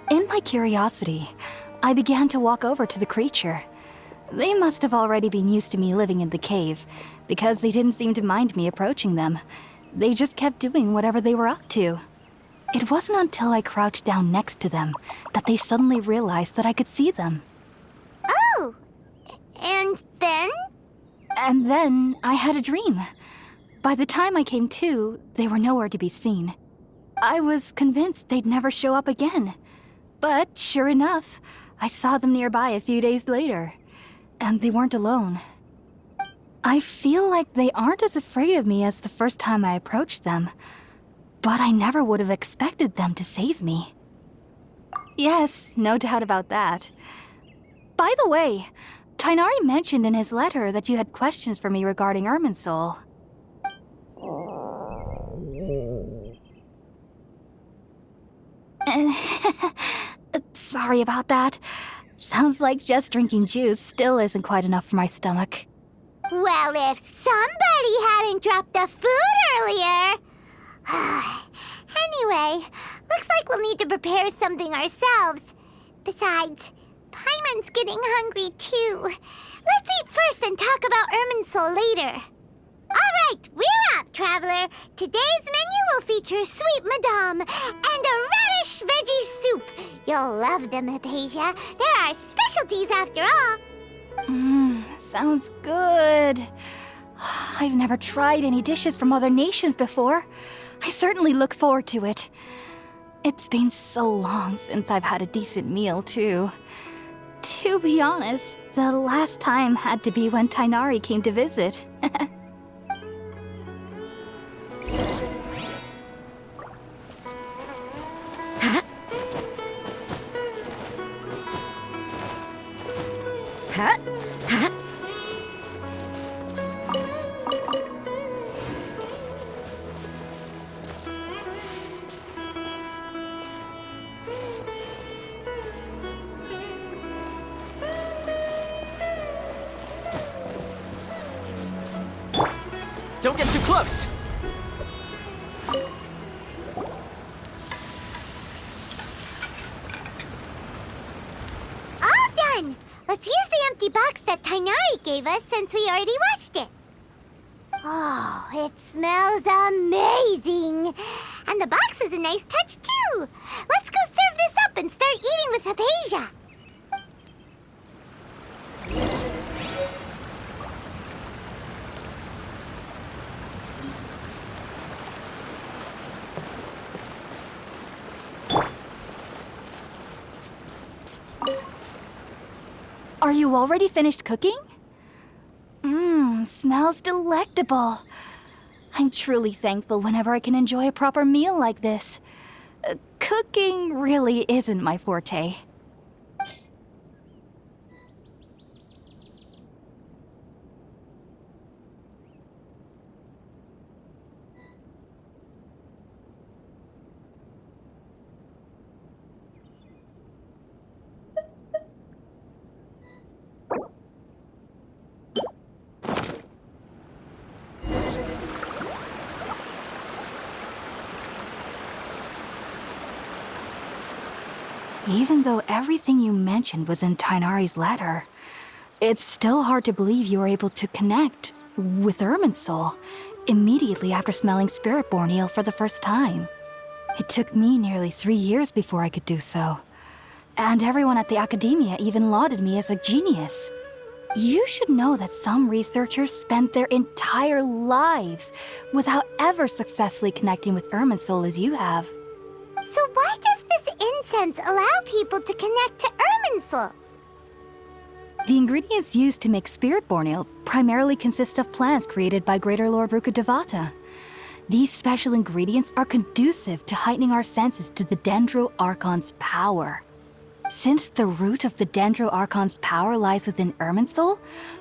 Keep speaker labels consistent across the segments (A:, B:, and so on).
A: In my curiosity, I began to walk over to the creature. They must have already been used to me living in the cave, because they didn't seem to mind me approaching them. They just kept doing whatever they were up to. It wasn't until I crouched down next to them that they suddenly realized that I could see them.
B: Oh! And then?
A: And then I had a dream. By the time I came to, they were nowhere to be seen. I was convinced they'd never show up again. But sure enough, I saw them nearby a few days later. And they weren't alone. I feel like they aren't as afraid of me as the first time I approached them. But I never would have expected them to save me. Yes, no doubt about that. By the way, Tighnari mentioned in his letter that you had questions for me regarding Irminsul. Sorry about that. Sounds like just drinking juice still isn't quite enough for my stomach.
B: Well, if somebody hadn't dropped the food earlier... Anyway, looks like we'll need to prepare something ourselves. Besides, Paimon's getting hungry too. Let's eat first and talk about Irminsul later. All right, we're up, Traveler. Today's menu will feature sweet madame and a radish veggie soup. You'll love them, Hypatia. They're our specialties after all.
A: Sounds good. I've never tried any dishes from other nations before. I certainly look forward to it. It's been so long since I've had a decent meal, too. To be honest, the last time had to be when Tighnari came to visit.
C: Don't get too close!
B: All done! Let's use the empty box that Tighnari gave us since we already washed it. Oh, it smells amazing! And the box is a nice touch, too! Let's go serve this up and start eating with Hypatia!
A: Are you already finished cooking? Smells delectable. I'm truly thankful whenever I can enjoy a proper meal like this. Cooking really isn't my forte. Even though everything you mentioned was in Tighnari's letter, it's still hard to believe you were able to connect with Irminsul immediately after smelling Spiritborn eel for the first time. It took me nearly 3 years before I could do so. And everyone at the Academia even lauded me as a genius. You should know that some researchers spend their entire lives without ever successfully connecting with Irminsul as you have.
B: So why does this incense allow people to connect to Irminsul?
A: The ingredients used to make Spiritborn ale primarily consist of plants created by Greater Lord Rukkhadevata. These special ingredients are conducive to heightening our senses to the Dendro Archon's power. Since the root of the Dendro Archon's power lies within Irminsul,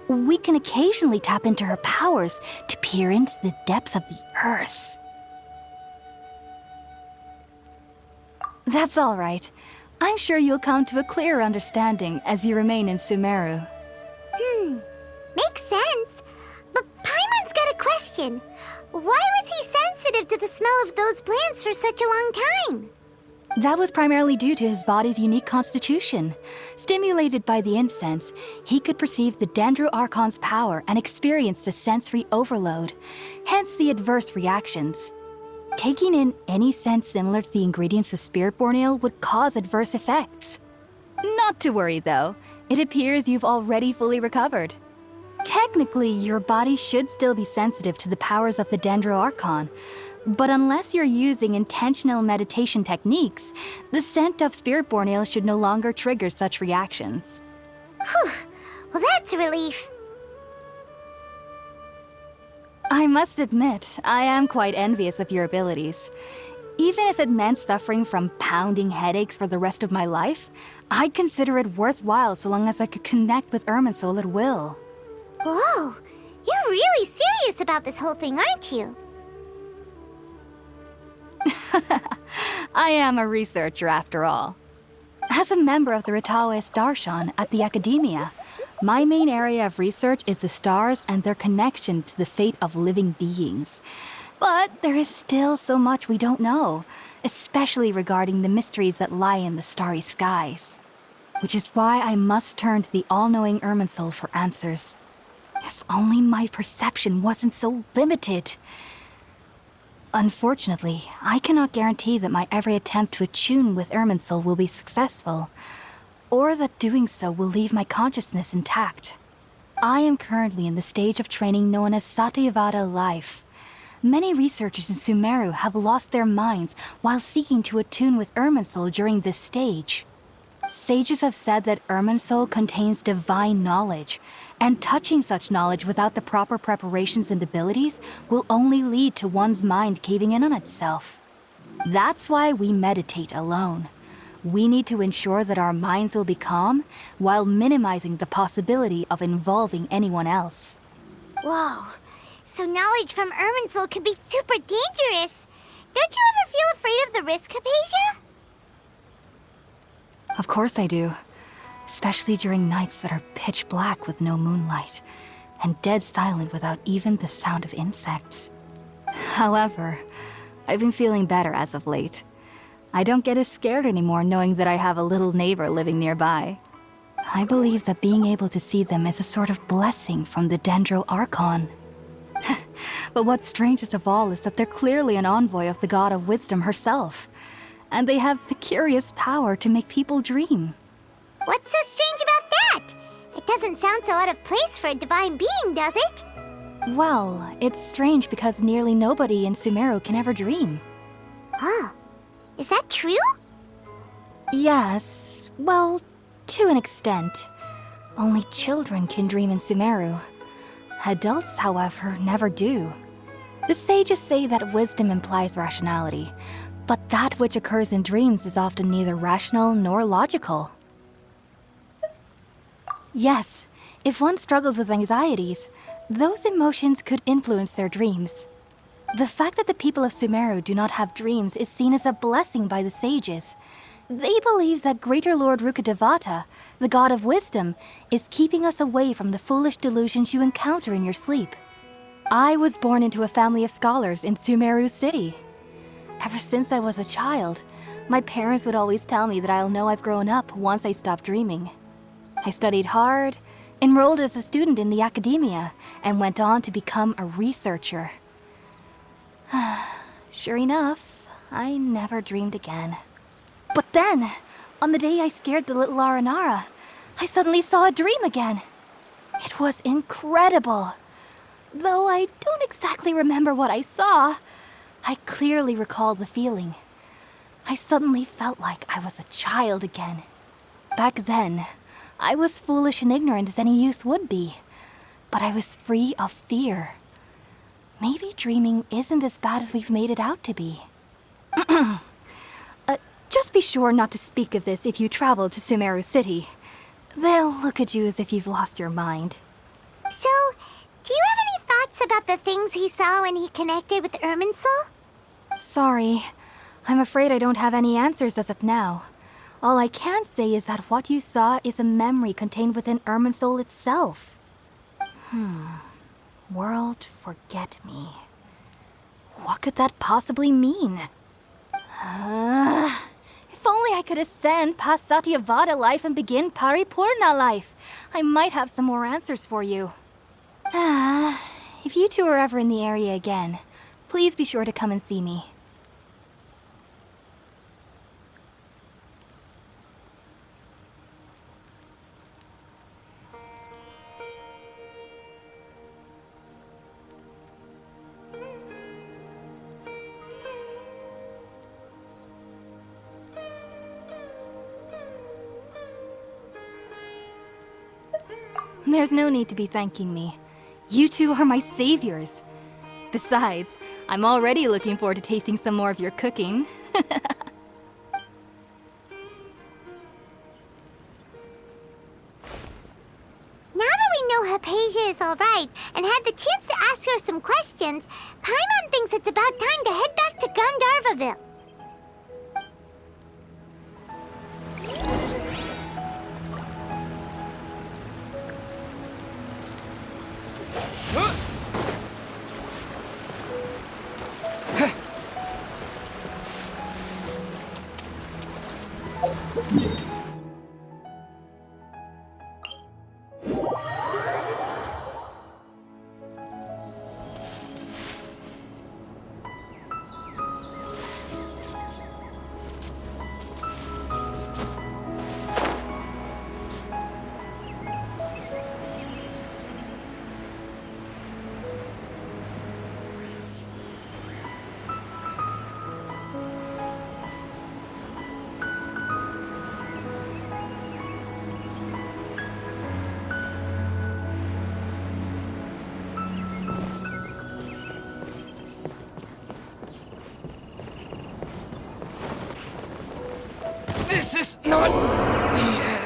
A: we can occasionally tap into her powers to peer into the depths of the earth. That's all right. I'm sure you'll come to a clearer understanding as you remain in Sumeru.
B: Makes sense. But Paimon's got a question. Why was he sensitive to the smell of those plants for such a long time?
A: That was primarily due to his body's unique constitution. Stimulated by the incense, he could perceive the Dendro Archon's power and experienced a sensory overload, hence the adverse reactions. Taking in any scent similar to the ingredients of Spiritborn Ale would cause adverse effects. Not to worry though, it appears you've already fully recovered. Technically, your body should still be sensitive to the powers of the Dendro Archon, but unless you're using intentional meditation techniques, the scent of Spiritborn Ale should no longer trigger such reactions.
B: Whew. Well, that's a relief.
A: I must admit, I am quite envious of your abilities. Even if it meant suffering from pounding headaches for the rest of my life, I'd consider it worthwhile so long as I could connect with Irminsul at will.
B: Whoa, you're really serious about this whole thing, aren't you?
A: I am a researcher after all. As a member of the Ritaoist Darshan at the Academia, my main area of research is the stars and their connection to the fate of living beings. But there is still so much we don't know, especially regarding the mysteries that lie in the starry skies. Which is why I must turn to the all-knowing Irminsul for answers. If only my perception wasn't so limited. Unfortunately, I cannot guarantee that my every attempt to attune with Irminsul will be successful, or that doing so will leave my consciousness intact. I am currently in the stage of training known as Satyavada life. Many researchers in Sumeru have lost their minds while seeking to attune with Irminsul during this stage. Sages have said that Irminsul contains divine knowledge, and touching such knowledge without the proper preparations and abilities will only lead to one's mind caving in on itself. That's why we meditate alone. We need to ensure that our minds will be calm while minimizing the possibility of involving anyone else.
B: Whoa, so knowledge from Irminsul can be super dangerous. Don't you ever feel afraid of the risk, Hypatia?
A: Of course I do. Especially during nights that are pitch black with no moonlight, and dead silent without even the sound of insects. However, I've been feeling better as of late. I don't get as scared anymore knowing that I have a little neighbor living nearby. I believe that being able to see them is a sort of blessing from the Dendro Archon. But what's strangest of all is that they're clearly an envoy of the God of Wisdom herself, and they have the curious power to make people dream.
B: What's so strange about that? It doesn't sound so out of place for a divine being, does it?
A: Well, it's strange because nearly nobody in Sumeru can ever dream.
B: Oh, is that true?
A: Yes, well, to an extent. Only children can dream in Sumeru. Adults, however, never do. The sages say that wisdom implies rationality, but that which occurs in dreams is often neither rational nor logical. Yes, if one struggles with anxieties, those emotions could influence their dreams. The fact that the people of Sumeru do not have dreams is seen as a blessing by the sages. They believe that Greater Lord Rukkhadevata, the god of wisdom, is keeping us away from the foolish delusions you encounter in your sleep. I was born into a family of scholars in Sumeru City. Ever since I was a child, my parents would always tell me that I'll know I've grown up once I stop dreaming. I studied hard, enrolled as a student in the Academia, and went on to become a researcher. Sure enough, I never dreamed again. But then, on the day I scared the little Aranara, I suddenly saw a dream again. It was incredible. Though I don't exactly remember what I saw, I clearly recall the feeling. I suddenly felt like I was a child again. Back then, I was foolish and ignorant as any youth would be, but I was free of fear. Maybe dreaming isn't as bad as we've made it out to be. Just be sure not to speak of this if you travel to Sumeru City. They'll look at you as if you've lost your mind.
B: So, do you have any thoughts about the things he saw when he connected with Irminsul?
A: Sorry. I'm afraid I don't have any answers as of now. All I can say is that what you saw is a memory contained within Irminsul itself. World forget me. What could that possibly mean? only I could ascend past Satyavada life and begin Paripurna life, I might have some more answers for you. If you two are ever in the area again, please be sure to come and see me. There's no need to be thanking me. You two are my saviors. Besides, I'm already looking forward to tasting some more of your cooking.
B: Now that we know Hypatia is alright and had the chance to ask her some questions, Paimon thinks it's about time to head back to Gandharvaville.
C: This is not the end.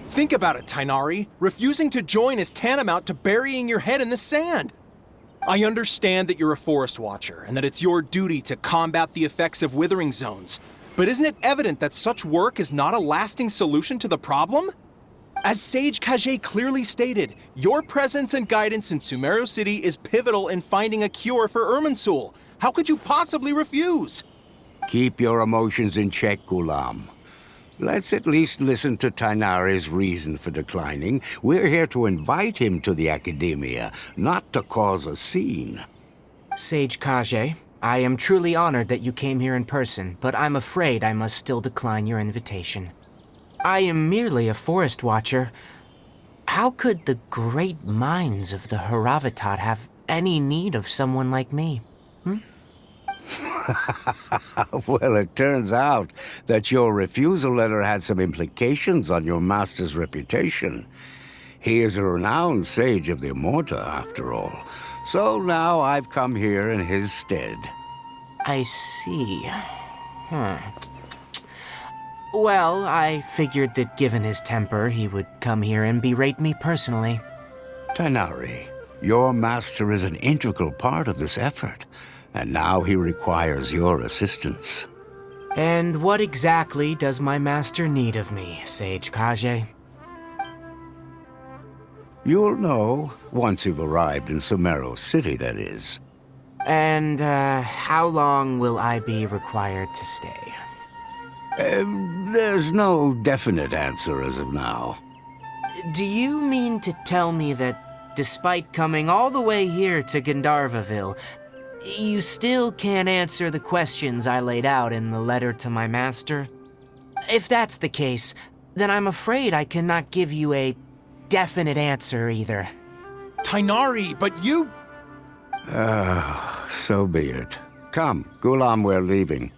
D: Think about it, Tainari. Refusing to join is tantamount to burying your head in the sand. I understand that you're a forest watcher and that it's your duty to combat the effects of withering zones, but isn't it evident that such work is not a lasting solution to the problem? As Sage Kage clearly stated, your presence and guidance in Sumeru City is pivotal in finding a cure for Irminsul. How could you possibly refuse?
E: Keep your emotions in check, Ghulam. Let's at least listen to Tainari's reason for declining. We're here to invite him to the Academia, not to cause a scene.
F: Sage Kage, I am truly honored that you came here in person, but I'm afraid I must still decline your invitation. I am merely a forest watcher. How could the great minds of the Haravatat have any need of someone like me?
E: Well, it turns out that your refusal letter had some implications on your master's reputation. He is a renowned sage of the Immorta, after all. So now I've come here in his stead.
F: I see. Well, I figured that given his temper, he would come here and berate me personally.
E: Tainari, your master is an integral part of this effort, and now he requires your assistance.
F: And what exactly does my master need of me, Sage Kage?
E: You'll know once you've arrived in Sumeru City, that is.
F: And, how long will I be required to stay?
E: There's no definite answer as of now.
F: Do you mean to tell me that, despite coming all the way here to Gandharvaville, you still can't answer the questions I laid out in the letter to my master? If that's the case, then I'm afraid I cannot give you a definite answer either.
D: Tainari, but you...
E: So be it. Come, Gulam, we're leaving.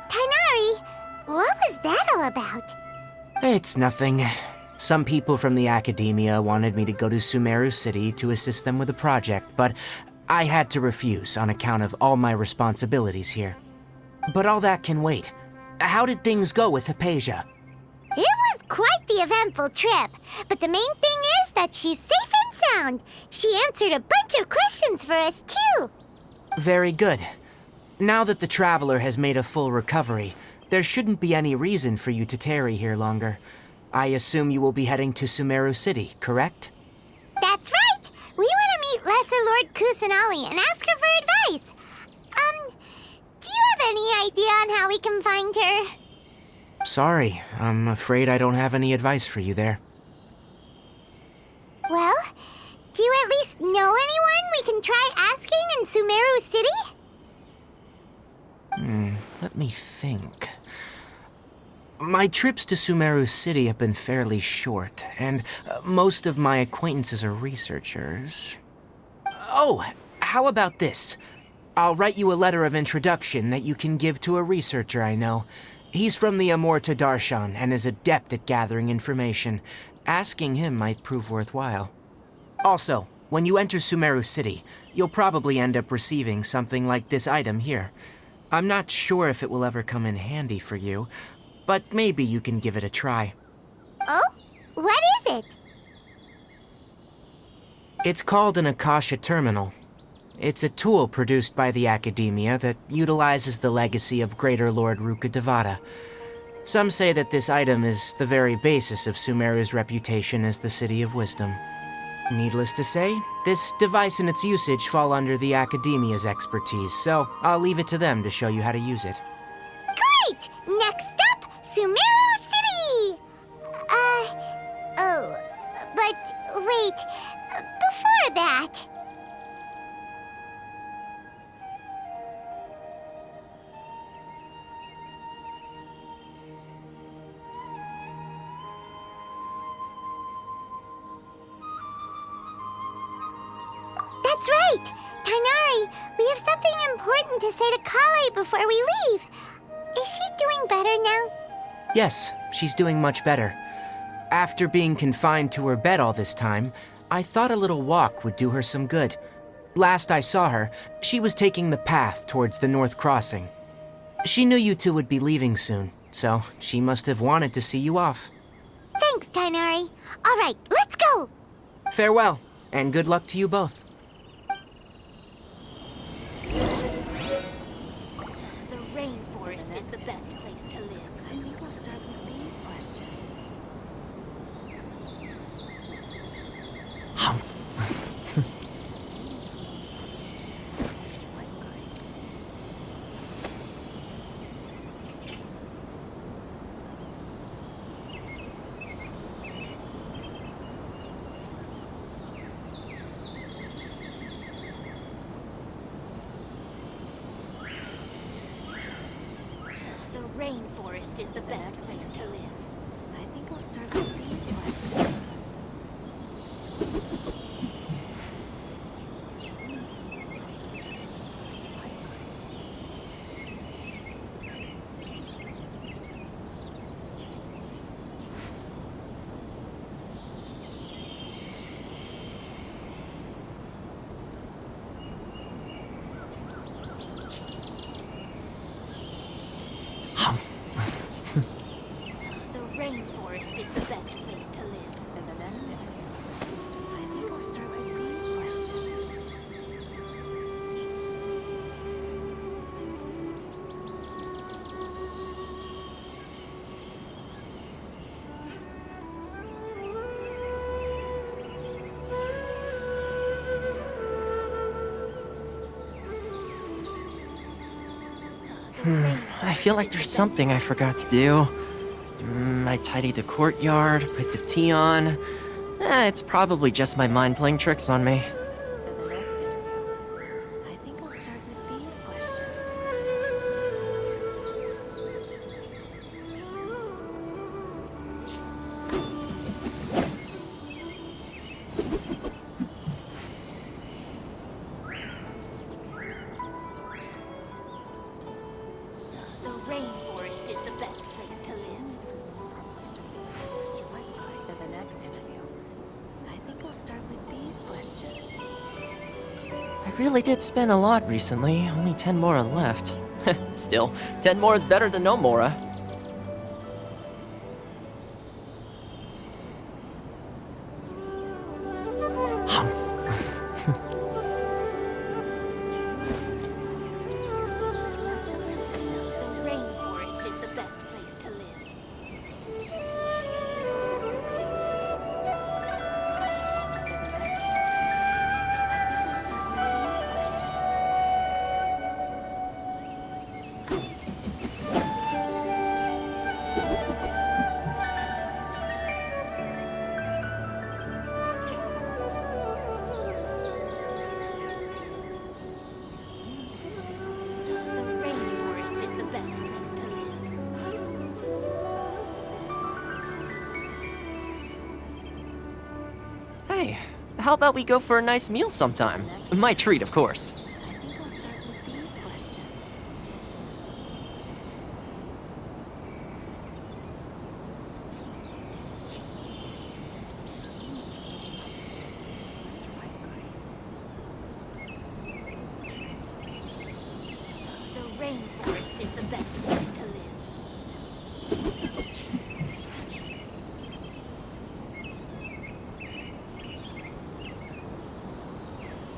B: Tainari, what was that all about?
F: It's nothing. Some people from the academia wanted me to go to Sumeru City to assist them with a project, but I had to refuse on account of all my responsibilities here. But all that can wait. How did things go with Hypatia?
B: It was quite the eventful trip, but the main thing is that she's safe and sound. She answered a bunch of questions for us, too.
F: Very good. Now that the Traveler has made a full recovery, there shouldn't be any reason for you to tarry here longer. I assume you will be heading to Sumeru City, correct?
B: That's right! We want to meet Lesser Lord Kusanali and ask her for advice. Do you have any idea on how we can find her?
F: Sorry, I'm afraid I don't have any advice for you there.
B: Well, do you at least know anyone we can try asking in Sumeru City?
F: Let me think. My trips to Sumeru City have been fairly short, and most of my acquaintances are researchers. Oh, how about this? I'll write you a letter of introduction that you can give to a researcher I know. He's from the Amorta Darshan and is adept at gathering information. Asking him might prove worthwhile. Also, when you enter Sumeru City, you'll probably end up receiving something like this item here. I'm not sure if it will ever come in handy for you, but maybe you can give it a try.
B: Oh? What is it?
F: It's called an Akasha Terminal. It's a tool produced by the Academia that utilizes the legacy of Greater Lord Rukkhadevata. Some say that this item is the very basis of Sumeru's reputation as the City of Wisdom. Needless to say, this device and its usage fall under the Academia's expertise, so I'll leave it to them to show you how to use it.
B: Great! Next up, Sumeru City! But wait, before that... That's right! Tainari, we have something important to say to Kale before we leave. Is she doing better now?
F: Yes, she's doing much better. After being confined to her bed all this time, I thought a little walk would do her some good. Last I saw her, she was taking the path towards the North Crossing. She knew you two would be leaving soon, so she must have wanted to see you off.
B: Thanks, Tainari. All right, let's go!
F: Farewell, and good luck to you both.
A: The rainforest is the best place to live.
G: I think we'll start with these questions.
A: The rainforest is the best place to live.
G: I think we'll start with these questions.
A: The rainforest is the best place to live.
G: And the next interview. I think we'll start with these questions.
A: The
H: I feel like there's something I forgot to do. I tidy the courtyard, put the tea on. It's probably just my mind playing tricks on me.
G: For the next interview, I think I'll start with these questions.
B: The rainforest is the best place to live.
G: For the next interview, I think I'll start with these questions.
H: I really did spin a lot recently, only 10 Mora left. Still, 10 more is better than no Mora.
B: The rainforest is the best place to live.
G: For the next interview, I think I'll start with these questions.
B: The rainforest is the best place to live.
H: Hey, how about we go for a nice meal sometime? My treat, of course.
G: I think I'll start with these questions.
B: The rainforest is the best place to live.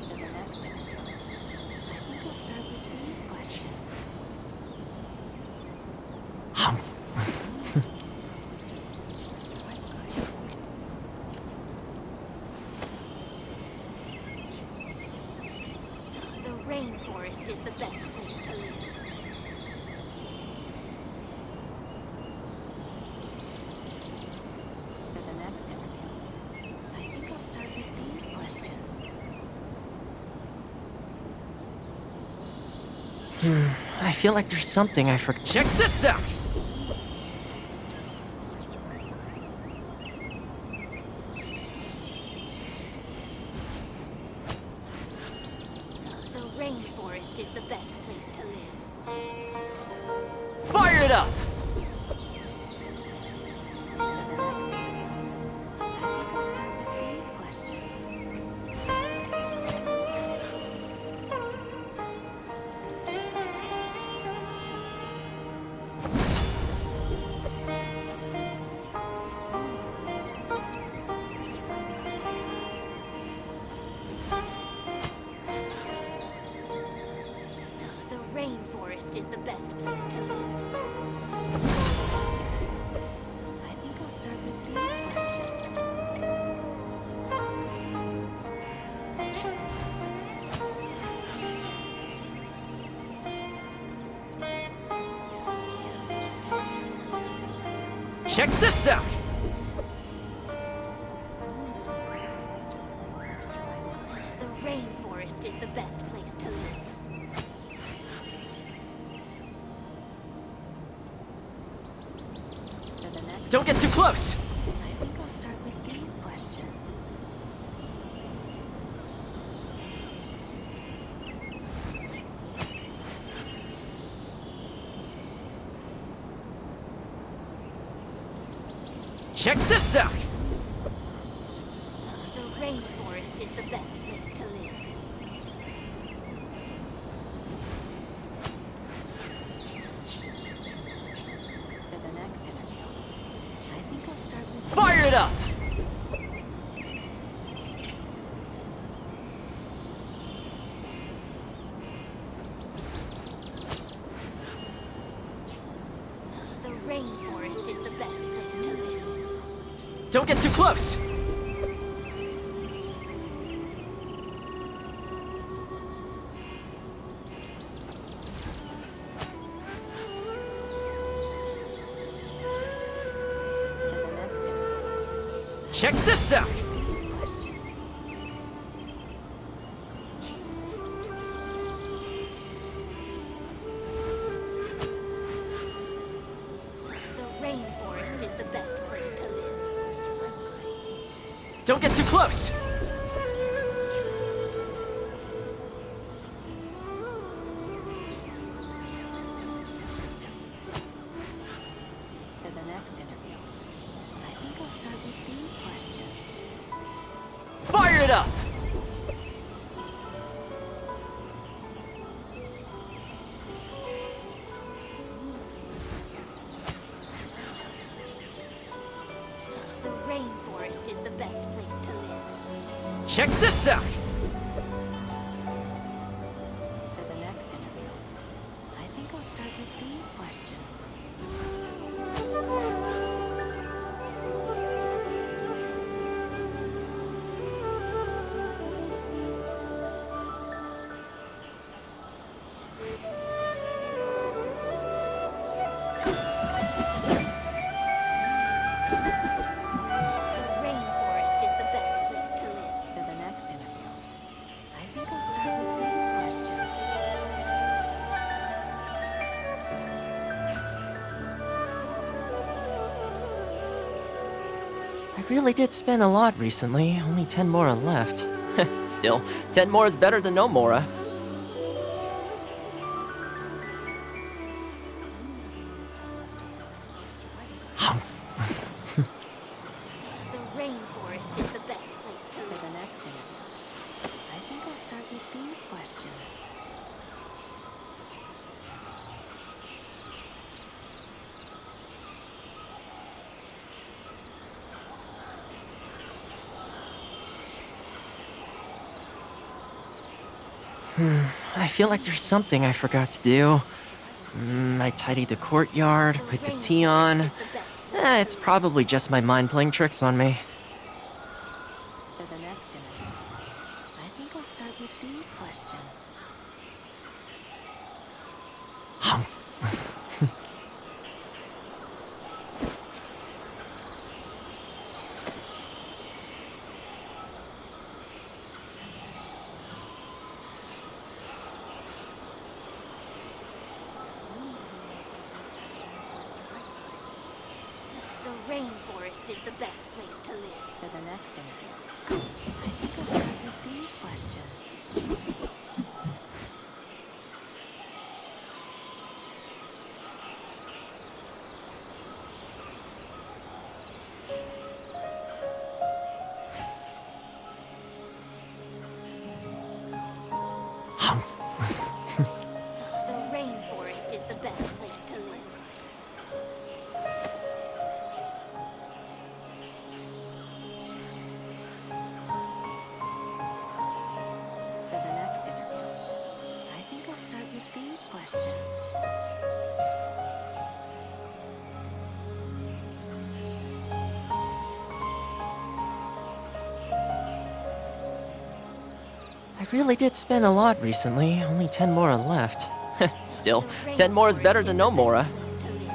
G: For the next interview, I think I'll start with these questions.
B: The rainforest is the best place to live.
G: For the next interview, I think I'll start with these questions.
H: I feel like there's something I forgot. Check this out!
B: The rainforest is the best place to live.
H: Fire it up!
G: For the next interview, I think I'll start with these questions.
B: The rainforest is the best place to live.
G: I think I'll start with these questions.
H: Check this out!
B: The rainforest is the best place to live.
G: For the next
H: Don't get too close!
G: I think I'll start with these questions.
H: Check this out!
B: The rainforest is the best place to live.
G: For the next interview, I think I'll start with
H: Fire it up!
B: The rainforest is the best place to live.
H: Don't get too close! Check this out!
G: Questions.
B: The rainforest is the best place to live.
H: Don't get too close!
G: For the next interview, I think I'll start with these questions.
H: Fire it up!
B: The rainforest is the best place to live.
H: Check this out!
G: For the next interview, I think I'll start with these questions.
B: The rainforest is the best place to live.
G: For the next interview, I think I'll start with these questions.
H: I really did spin a lot recently, only 10 more are left. Still, 10 more is better than no more.
B: The rainforest is the best place to
G: For
B: live.
G: the next interview, I think I'll start with these questions.
H: I feel like there's something I forgot to do. I tidied the courtyard, put the tea on.
B: Is the best place
H: It's probably just my mind playing tricks on me.
G: For the next interview, I think I'll start with these questions.
B: The rainforest is the best place to live.
G: For the next interview, I think I'll start with these questions.
B: The rainforest is the best place to live.
G: For the next interview, I think I'll start with these questions.
H: I really did spin a lot recently, only 10 more are left. Still, 10 more is better than no more.
B: Place to live.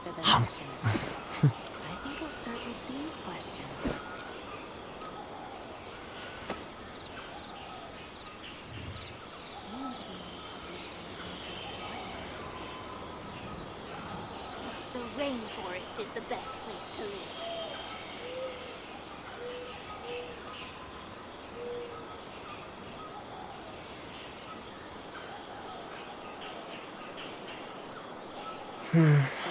G: For the next interview, I think I'll start with these questions.
B: The rainforest is the best place to live.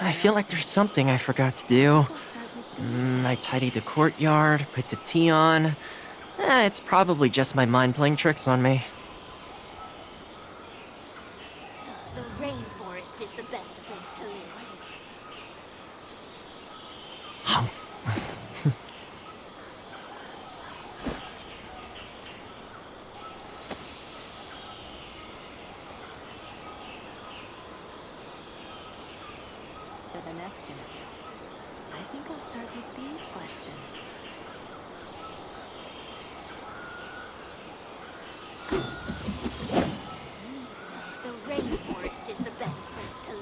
H: I feel like there's something I forgot to do.
G: I'll start with these
H: I tidied the courtyard, put the tea on. It's probably just my mind playing tricks on me.
B: The rainforest is the best place to live.
G: For the next interview, I think I'll start with these questions.
B: The rainforest is the best place to live.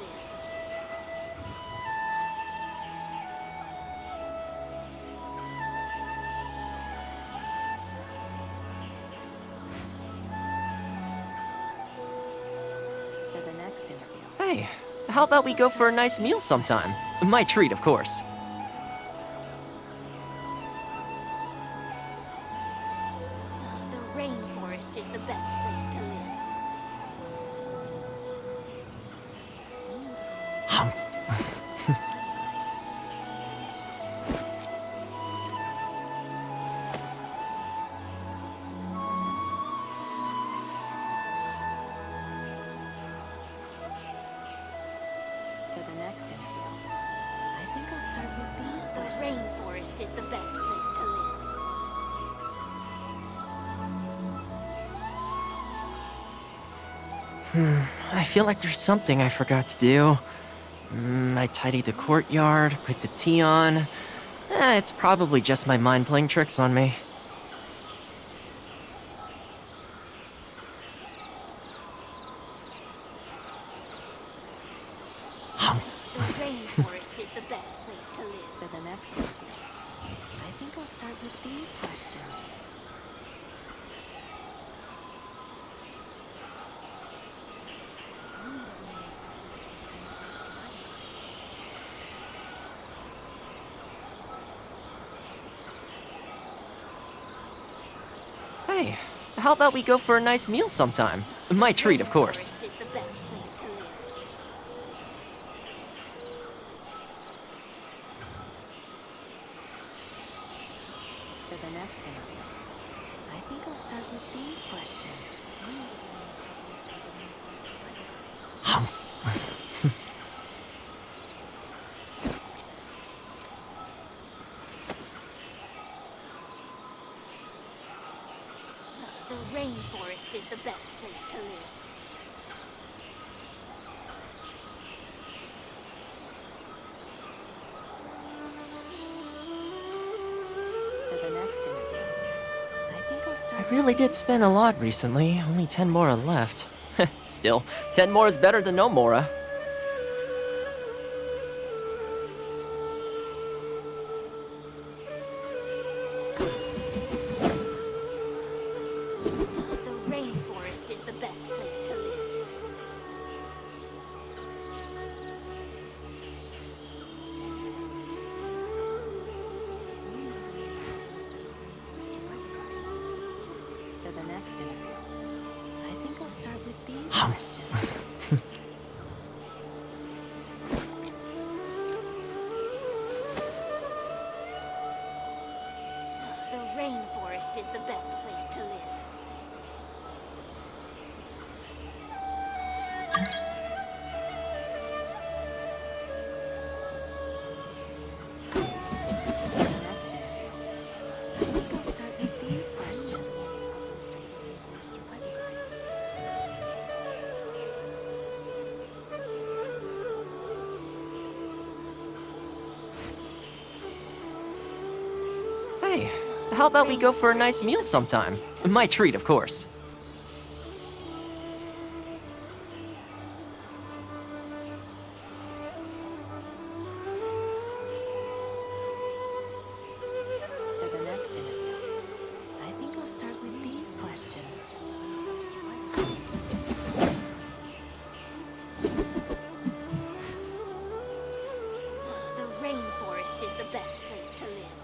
G: For the next interview.
H: Hey, how about we go for a nice meal sometime? My treat, of course.
B: The rainforest is the best place to live.
G: For the next interview. I think I'll start with these
B: The
G: questions.
B: rainforest is the best place to live.
H: I feel like there's something I forgot to do. I tidied the courtyard, put the tea on. It's probably just my mind playing tricks on me.
B: The rainforest is the best place to live.
G: For the next interview. I think I'll start with these questions.
H: Hey, how about we go for a nice meal sometime? My treat, of course.
B: Rainforest is the best place to live.
G: For the next interview. I think I'll start with these questions.
B: The rainforest is the best place to live.
G: For the next interview. I think I'll start
H: I really did spend a lot recently, only 10 more are left. Still, 10 more is better than no more.
B: The rainforest is the best place to live.
G: For the next interview. I think I'll start with these questions.
B: The rainforest is the best place to live.
G: For the next interview. I think I'll start with these questions.
H: Hey, how about we go for a nice meal sometime? My treat, of course.
G: For the next interview. I think I'll start with these questions.
B: The rainforest is the best place to live.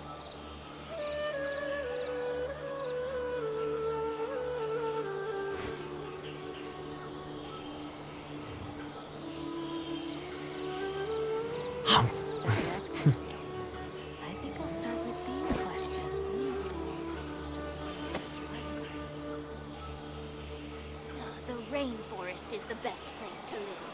G: For the next interview. I think I'll start with these questions.
B: The rainforest is the best place to live.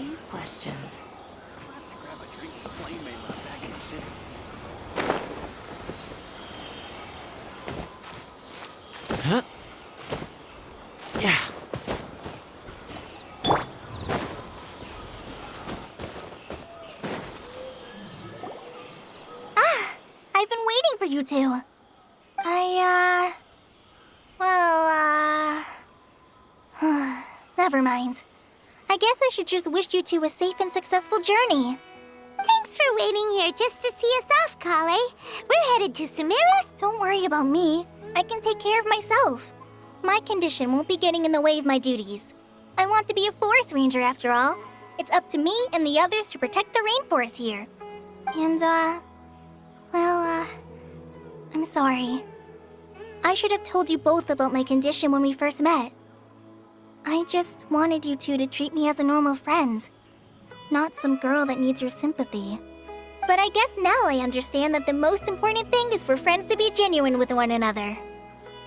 G: these questions?
C: I'll have to grab a drink with Flame when I'm back in the city.
H: Huh? Yeah.
B: I've been waiting for you two. Never mind. I guess I should just wish you two a safe and successful journey. Thanks for waiting here just to see us off, Kale. We're headed to Sumeru's. Don't worry about me. I can take care of myself. My condition won't be getting in the way of my duties. I want to be a forest ranger after all. It's up to me and the others to protect the rainforest here. And, I'm sorry. I should have told you both about my condition when we first met. I just wanted you two to treat me as a normal friend, not some girl that needs your sympathy. But I guess now I understand that the most important thing is for friends to be genuine with one another.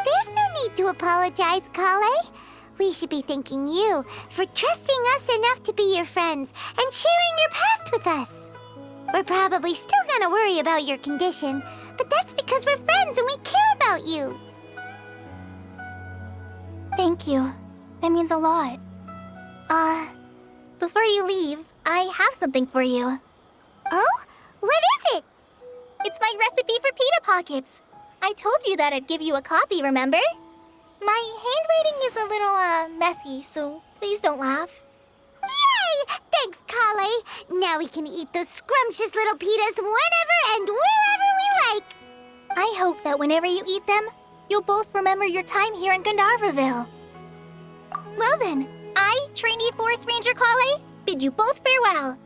B: There's no need to apologize, Kale. We should be thanking you for trusting us enough to be your friends and sharing your past with us. We're probably still gonna worry about your condition, but that's because we're friends and we care about you. Thank you. That means a lot. Before you leave, I have something for you. Oh? What is it? It's my recipe for pita pockets. I told you that I'd give you a copy, remember? My handwriting is a little, messy, so please don't laugh. Yay! Thanks, Kale. Now we can eat those scrumptious little pitas whenever and wherever we like. I hope that whenever you eat them, you'll both remember your time here in Gandharvaville. Well then, I, trainee Forest Ranger Kale, bid you both farewell.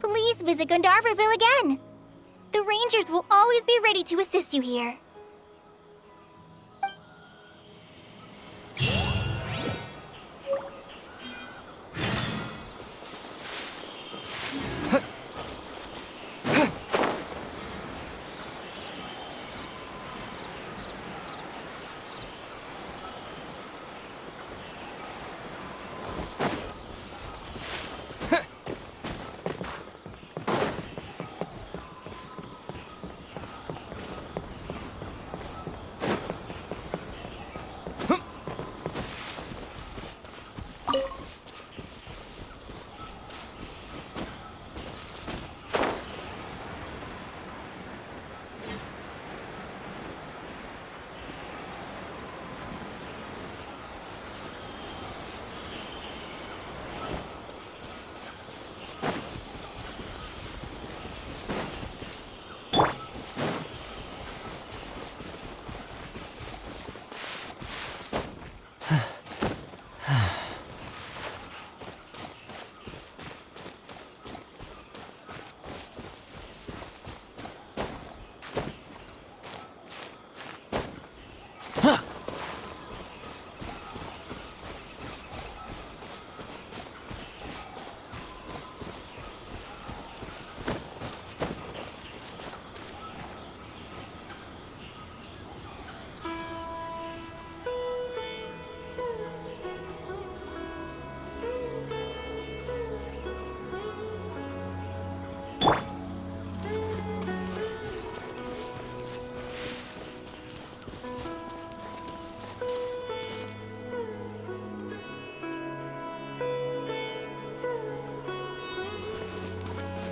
B: Please visit Gandharvaville again. The Rangers will always be ready to assist you here.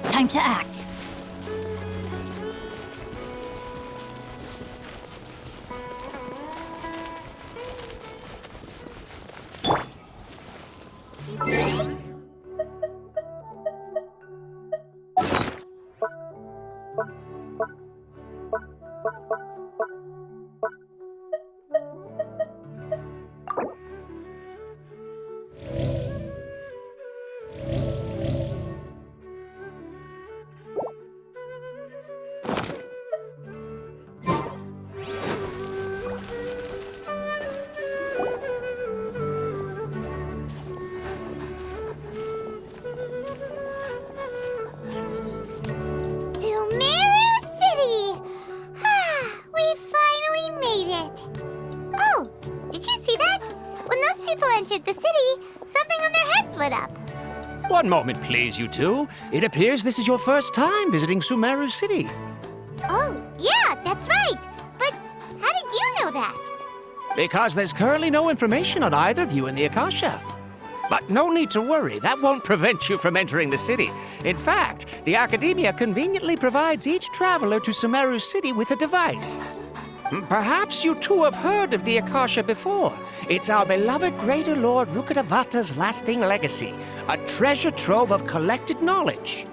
A: Time to act.
B: Entered the city, something on their heads lit up.
I: One moment, please, you two. It appears this is your first time visiting Sumeru City.
B: Oh, yeah, that's right. But how did you know that?
I: Because there's currently no information on either of you in the Akasha. But no need to worry, that won't prevent you from entering the city. In fact, the Academia conveniently provides each traveler to Sumeru City with a device. Perhaps you two have heard of the Akasha before. It's our beloved Greater Lord Rukkhadevata's lasting legacy, a treasure trove of collected knowledge.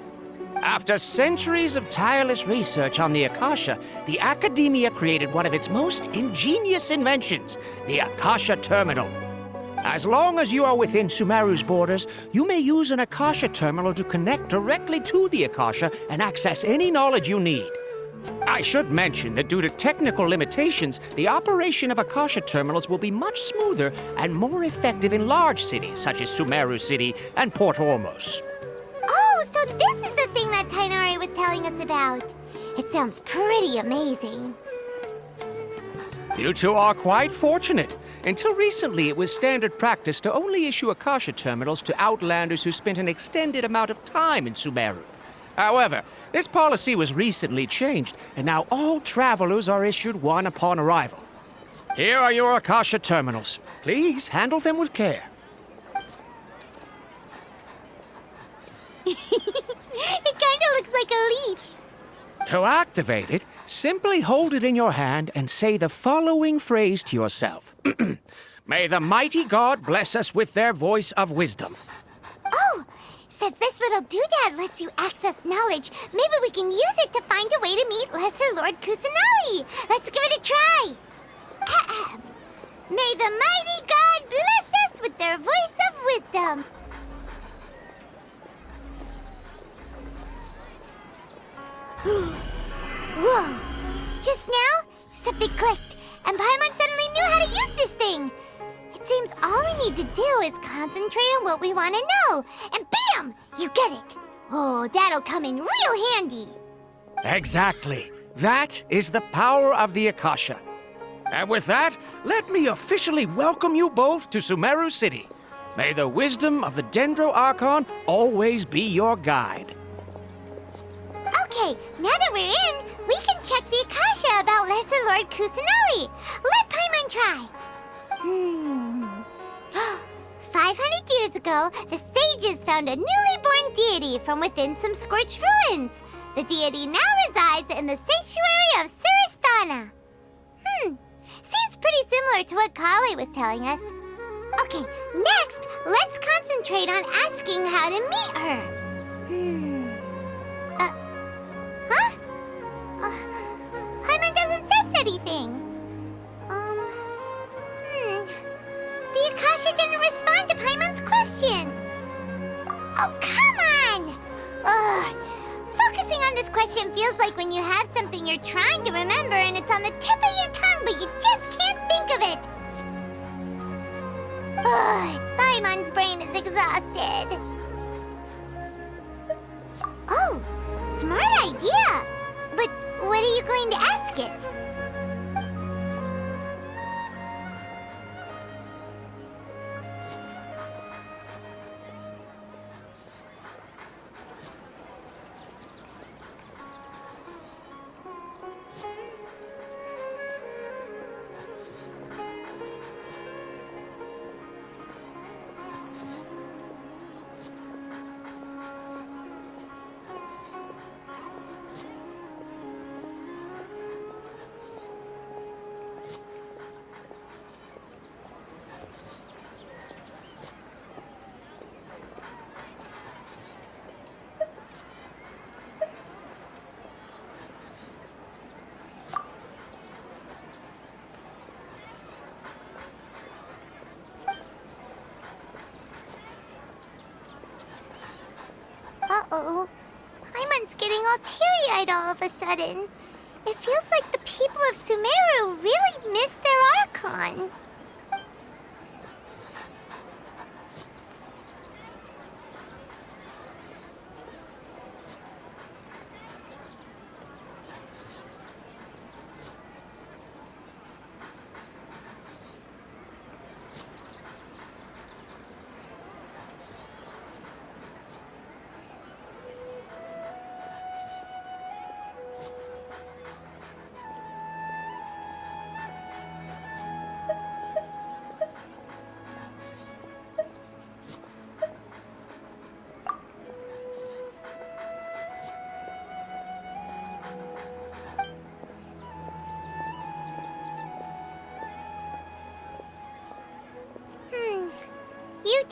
I: After centuries of tireless research on the Akasha, the Academia created one of its most ingenious inventions, the Akasha Terminal. As long as you are within Sumeru's borders, you may use an Akasha terminal to connect directly to the Akasha and access any knowledge you need. I should mention that due to technical limitations, the operation of Akasha terminals will be much smoother and more effective in large cities such as Sumeru City and Port Ormos.
B: Oh, so this is the thing that Tainari was telling us about. It sounds pretty amazing.
I: You two are quite fortunate. Until recently, it was standard practice to only issue Akasha terminals to outlanders who spent an extended amount of time in Sumeru. However, this policy was recently changed, and now all travelers are issued one upon arrival. Here are your Akasha terminals. Please handle them with care.
B: It kind of looks like a leaf.
I: To activate it, simply hold it in your hand and say the following phrase to yourself. May the mighty God bless us with their voice of wisdom.
B: Oh, since this little doodad lets you access knowledge, maybe we can use it to find a way to meet Lesser Lord Kusanali. Let's give it a try. Ahem. May the mighty God bless us with their voice of wisdom. Whoa! Just now, something clicked, and Paimon suddenly knew how to use this thing. It seems all we need to do is concentrate on what we want to know, and bam! You get it. Oh, that'll come in real handy.
I: Exactly. That is the power of the Akasha. And with that, let me officially welcome you both to Sumeru City. May the wisdom of the Dendro Archon always be your guide.
B: Okay, now that we're in, we can check the Akasha about Lesser Lord Kusanali. Let Paimon try. 500 years ago, the sages found a newly born deity from within some scorched ruins. The deity now resides in the sanctuary of Surasthana. Seems pretty similar to what Kali was telling us. Okay, next, let's concentrate on asking how to meet her. Paimon doesn't sense anything. The Akasha didn't respond to Paimon's question. Oh, come on! Ugh. Focusing on this question feels like when you have something you're trying to remember and it's on the tip of your tongue, but you just can't think of it. Ugh, Paimon's brain is exhausted. Oh, smart idea! But what are you going to ask it? Uh-oh. Paimon's getting all teary-eyed all of a sudden. It feels like the people of Sumeru really missed their Archon.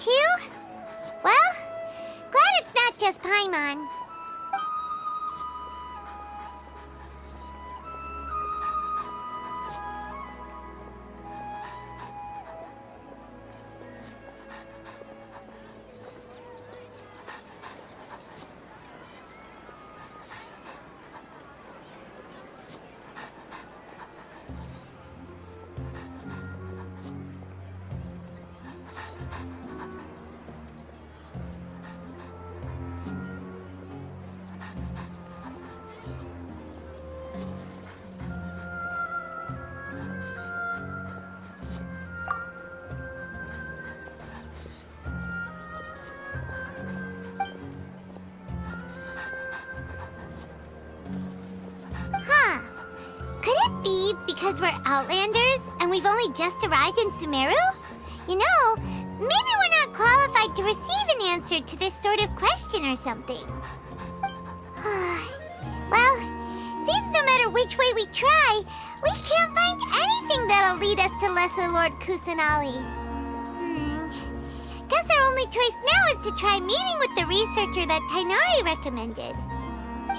B: too? Well, glad it's not just Paimon. Huh. Could it be because we're Outlanders and we've only just arrived in Sumeru? You know, maybe we're not qualified to receive an answer to this sort of question or something. Well, seems no matter which way we try, we can't find anything that'll lead us to Lesser Lord Kusanali. Guess our only choice now is to try meeting with the researcher that Tainari recommended.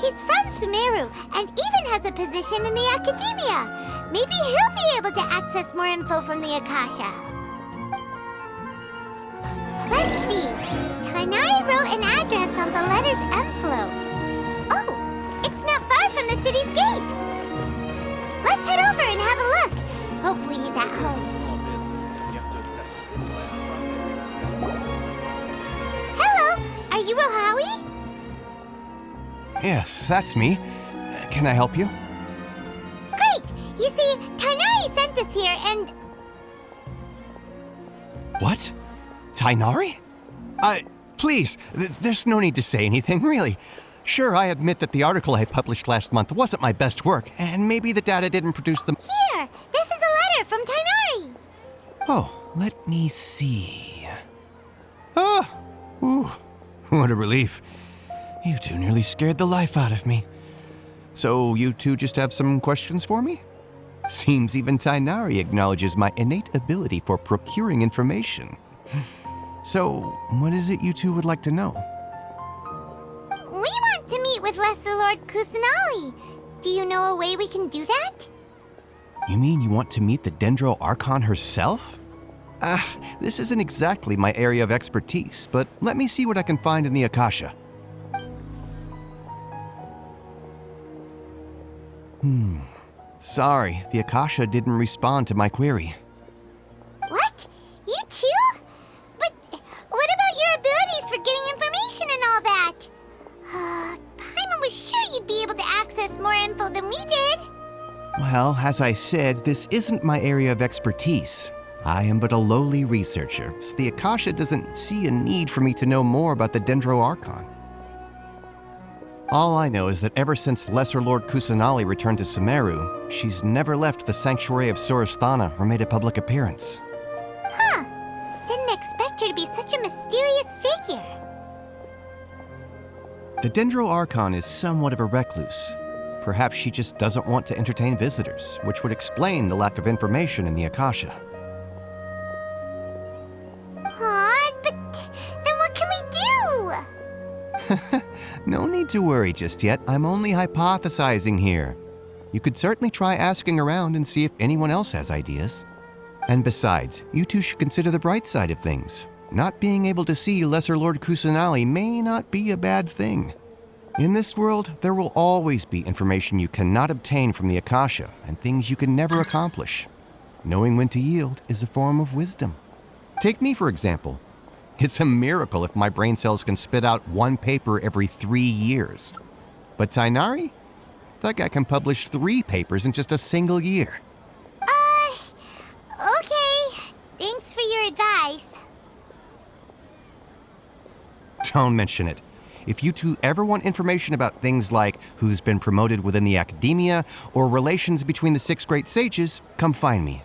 B: He's from Sumeru and even has a position in the Academia. Maybe he'll be able to access more info from the Akasha. Let's see. Tainari wrote an address on the letter's envelope. Oh, it's not far from the city's gate. Let's head over and have a look. Hopefully he's at home. Hello, are you Rohawi?
J: Yes, that's me. Can I help you?
B: Great! You see, Tainari sent us here and...
J: What? Tainari? Please, there's no need to say anything, really. Sure, I admit that the article I published last month wasn't my best work, and maybe the data didn't produce them.
B: Here! This is a letter from Tainari!
J: Oh, let me see. Oh, ooh, what a relief. You two nearly scared the life out of me. So you two just have some questions for me? Seems even Tainari acknowledges my innate ability for procuring information. So, what is it you two would like to know?
B: We want to meet with Lesser Lord Kusanali. Do you know a way we can do that?
J: You mean you want to meet the Dendro Archon herself? This isn't exactly my area of expertise, but let me see what I can find in the Akasha. Sorry, the Akasha didn't respond to my query.
B: What? You too? But what about your abilities for getting information and all that? Paimon was sure you'd be able to access more info than we did.
J: Well, as I said, this isn't my area of expertise. I am but a lowly researcher, so the Akasha doesn't see a need for me to know more about the Dendro Archon. All I know is that ever since Lesser Lord Kusanali returned to Sumeru, she's never left the Sanctuary of Sorasthana or made a public appearance.
B: Huh. Didn't expect her to be such a mysterious figure.
J: The Dendro Archon is somewhat of a recluse. Perhaps she just doesn't want to entertain visitors, which would explain the lack of information in the Akasha.
B: But then what can we do?
J: No need to worry just yet. I'm only hypothesizing here. You could certainly try asking around and see if anyone else has ideas. And besides, you two should consider the bright side of things. Not being able to see Lesser Lord Kusanali may not be a bad thing. In this world, there will always be information you cannot obtain from the Akasha and things you can never accomplish. Knowing when to yield is a form of wisdom. Take me, for example. It's a miracle if my brain cells can spit out one paper every 3 years. But Tainari? That guy can publish 3 papers in just a single year.
B: Okay. Thanks for your advice.
J: Don't mention it. If you two ever want information about things like who's been promoted within the Academia or relations between the 6 great sages, come find me.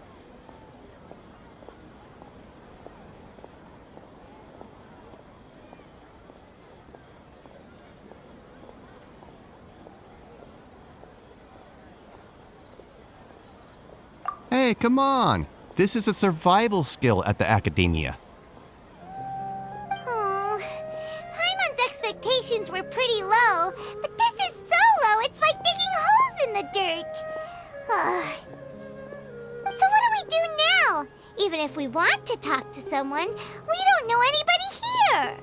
J: Hey, come on! This is a survival skill at the Academia.
B: expectations were pretty low, but this is so low, it's like digging holes in the dirt. So what do we do now? Even if we want to talk to someone, we don't know anybody here.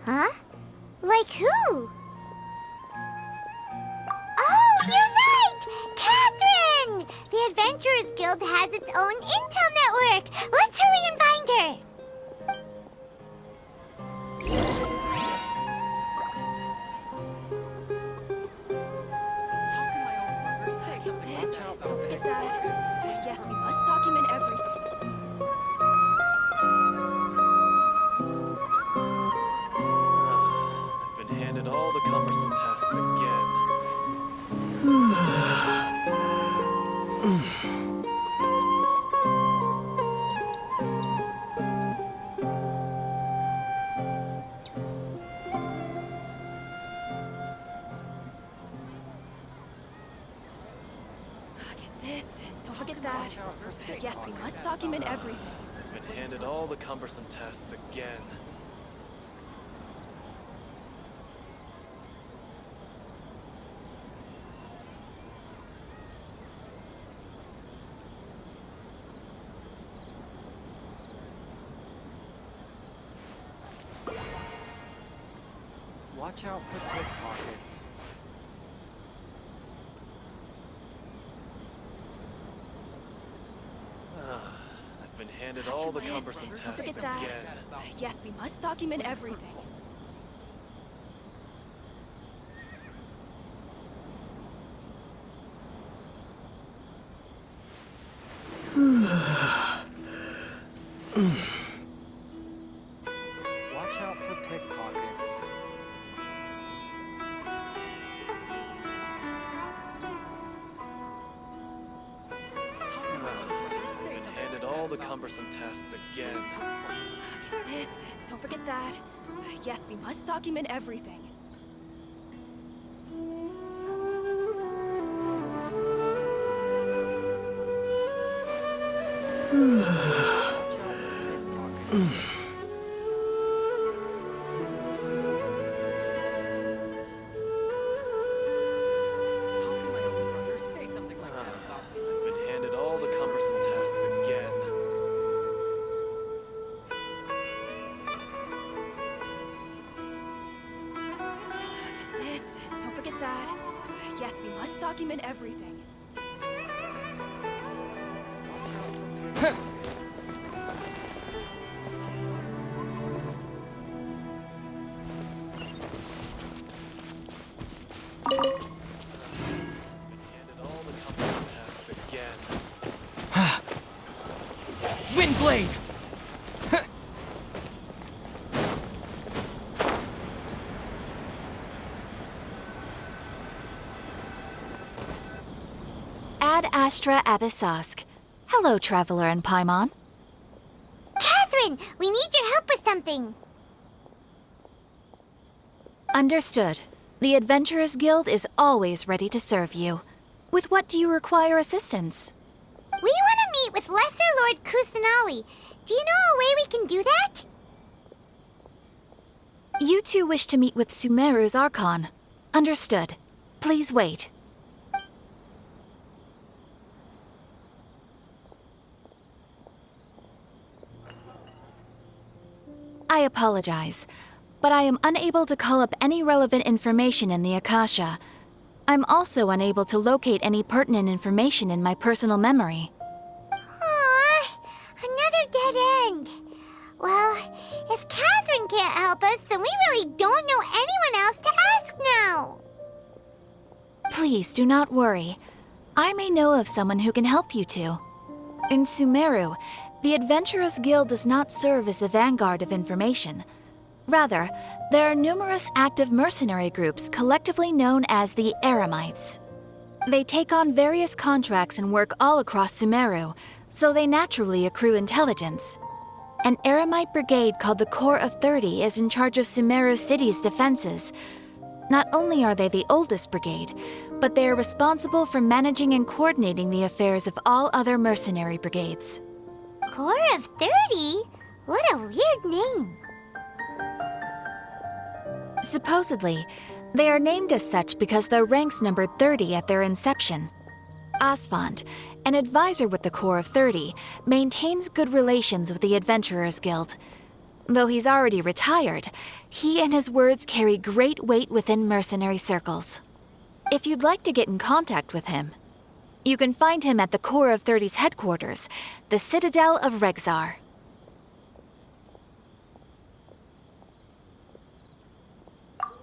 B: Huh? Like who? Oh, you're right! Catherine! The Adventurers Guild has its own intel network. Let's hurry and find her.
G: Don't forget that. Yes, we must document everything.
C: I've been handed all the cumbersome tasks again.
G: This. Don't forget that. Yes, we must document everything.
C: I've been handed all the cumbersome tasks again.
H: Watch out for pickpockets.
C: I've been handed all the cumbersome
G: Don't
C: tasks
G: forget that.
C: again.
G: Yes, we must document everything.
H: Watch out for pickpockets.
C: I've been handed all the cumbersome tasks again.
G: This. Don't forget that. Yes, we must document everything.
C: I've been handed all the cumbersome tasks again.
G: This. Don't forget that. Yes, we must document everything.
C: Handed all the cumbersome tasks again.
F: Windblade!
A: Ad Astra Abyssosk. Hello, Traveler and Paimon.
B: Catherine, we need your help with something.
A: Understood. The Adventurers Guild is always ready to serve you. With what do you require assistance?
B: We want to meet with Lesser Lord Kusanali. Do you know a way we can do that?
A: You two wish to meet with Sumeru's Archon. Understood. Please wait. I apologize, but I am unable to call up any relevant information in the Akasha. I'm also unable to locate any pertinent information in my personal memory.
B: Aww, another dead end. Well, if Catherine can't help us, then we really don't know anyone else to ask now.
A: Please do not worry. I may know of someone who can help you two. In Sumeru, the Adventurers Guild does not serve as the vanguard of information. Rather, there are numerous active mercenary groups collectively known as the Eremites. They take on various contracts and work all across Sumeru, so they naturally accrue intelligence.
G: An Eremite brigade called the Corps of 30 is in charge of Sumeru City's defenses. Not only are they the oldest brigade, but they are responsible for managing and coordinating the affairs of all other mercenary brigades.
B: Corps of 30? What a weird name.
G: Supposedly, they are named as such because their ranks numbered 30 at their inception. Asfand, an advisor with the Corps of 30, maintains good relations with the Adventurers Guild. Though he's already retired, he and his words carry great weight within mercenary circles. If you'd like to get in contact with him, you can find him at the Corps of 30's headquarters, the Citadel of Rexar.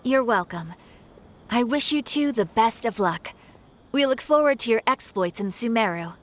G: You're welcome. I wish you two the best of luck. We look forward to your exploits in Sumeru.